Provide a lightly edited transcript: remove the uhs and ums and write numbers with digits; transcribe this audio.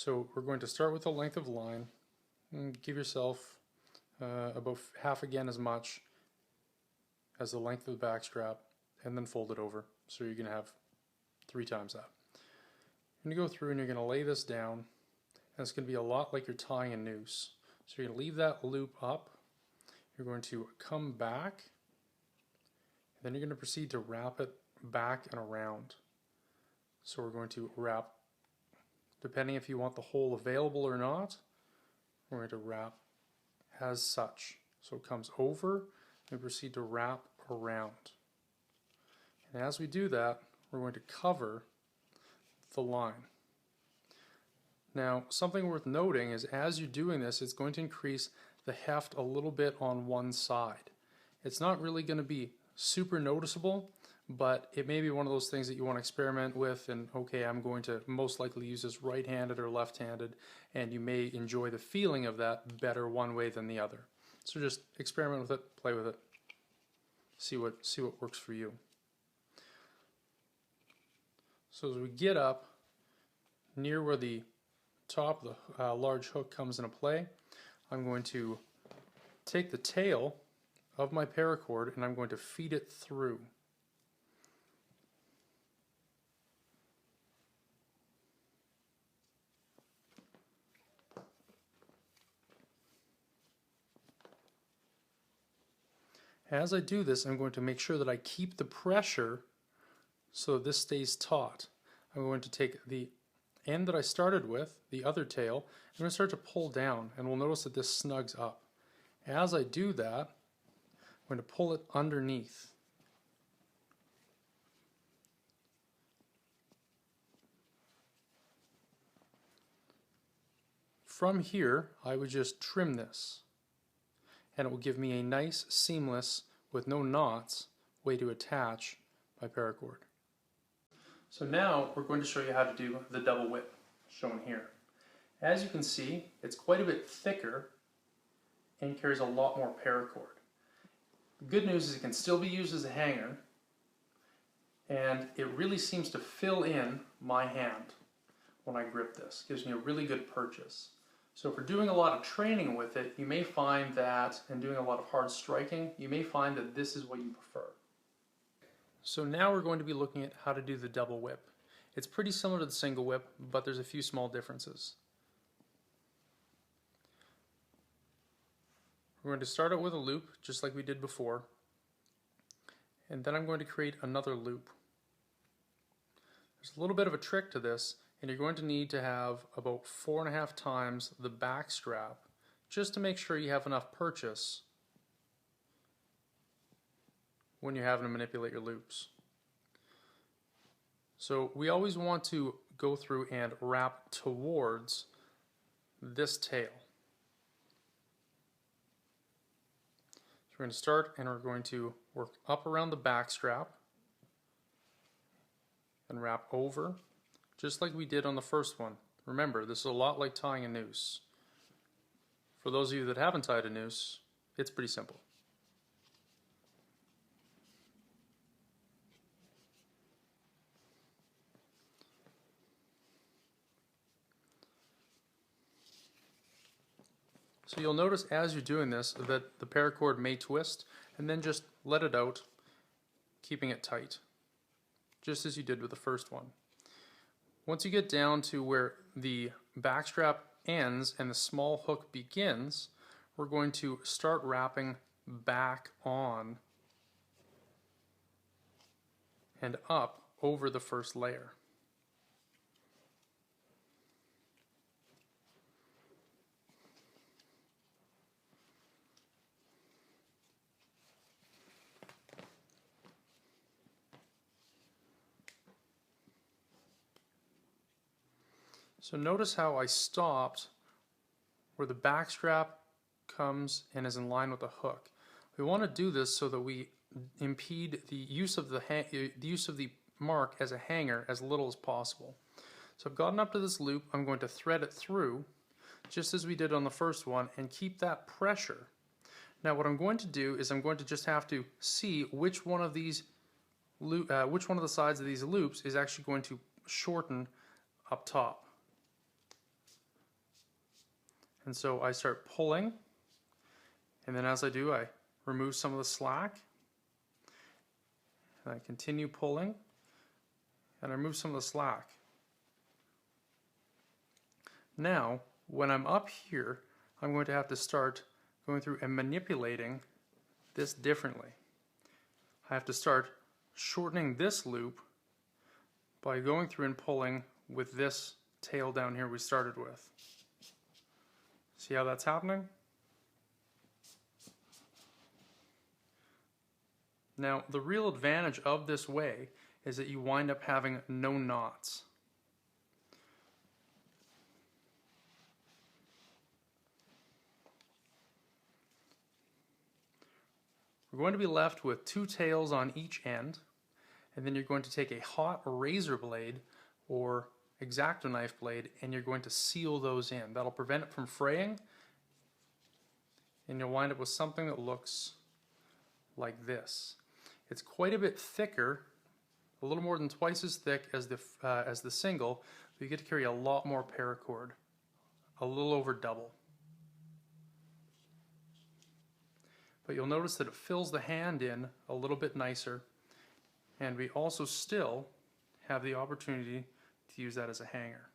So we're going to start with the length of line and give yourself about half again as much as the length of the back strap, and then fold it over. So you're going to have 3 times that. You're going to go through and you're going to lay this down, and it's going to be a lot like you're tying a noose. So you're going to leave that loop up, you're going to come back, and then you're going to proceed to wrap it back and around. So we're going to wrap, depending if you want the hole available or not, we're going to wrap as such. So it comes over and proceed to wrap around. And as we do that, we're going to cover the line. Now, something worth noting is as you're doing this, it's going to increase the heft a little bit on one side. It's not really going to be super noticeable, but it may be one of those things that you want to experiment with, and okay, I'm going to most likely use this right-handed or left-handed, and you may enjoy the feeling of that better one way than the other. So just experiment with it, play with it, see what works for you. So as we get up near where the top of the large hook comes into play, I'm going to take the tail of my paracord and I'm going to feed it through. As I do this, I'm going to make sure that I keep the pressure so that this stays taut. I'm going to take the end that I started with, the other tail, I'm going to start to pull down, and we'll notice that this snugs up. As I do that, I'm going to pull it underneath. From here, I would just trim this, and it will give me a nice, seamless, with no knots, way to attach my paracord. So now we're going to show you how to do the double whip, shown here. As you can see, it's quite a bit thicker and carries a lot more paracord. The good news is it can still be used as a hanger, and it really seems to fill in my hand when I grip this. It gives me a really good purchase. So if we're doing a lot of training with it, you may find that, and doing a lot of hard striking, you may find that this is what you prefer. So now we're going to be looking at how to do the double whip. It's pretty similar to the single whip, but there's a few small differences. We're going to start out with a loop, just like we did before, and then I'm going to create another loop. There's a little bit of a trick to this, and you're going to need to have about 4.5 times the back strap, just to make sure you have enough purchase when you're having to manipulate your loops. So we always want to go through and wrap towards this tail. So we're going to start and we're going to work up around the back strap and wrap over, just like we did on the first one. Remember, this is a lot like tying a noose. For those of you that haven't tied a noose, it's pretty simple. So you'll notice as you're doing this that the paracord may twist, and then just let it out, keeping it tight, just as you did with the first one. Once you get down to where the back strap ends and the small hook begins, we're going to start wrapping back on and up over the first layer. So notice how I stopped where the back strap comes and is in line with the hook. We want to do this so that we impede the use of the mark as a hanger as little as possible. So I've gotten up to this loop, I'm going to thread it through, just as we did on the first one, and keep that pressure. Now what I'm going to do is I'm going to just have to see which one of the sides of these loops is actually going to shorten up top. And so I start pulling, and then as I do, I remove some of the slack, and I continue pulling, and I remove some of the slack. Now, when I'm up here, I'm going to have to start going through and manipulating this differently. I have to start shortening this loop by going through and pulling with this tail down here we started with. See how that's happening? Now, the real advantage of this way is that you wind up having no knots. We're going to be left with two tails on each end, and then you're going to take a hot razor blade or X-Acto knife blade and you're going to seal those in. That'll prevent it from fraying, and you'll wind up with something that looks like this. It's quite a bit thicker, a little more than twice as thick as the single, but you get to carry a lot more paracord, a little over double. But you'll notice that it fills the hand in a little bit nicer, and we also still have the opportunity to use that as a hanger.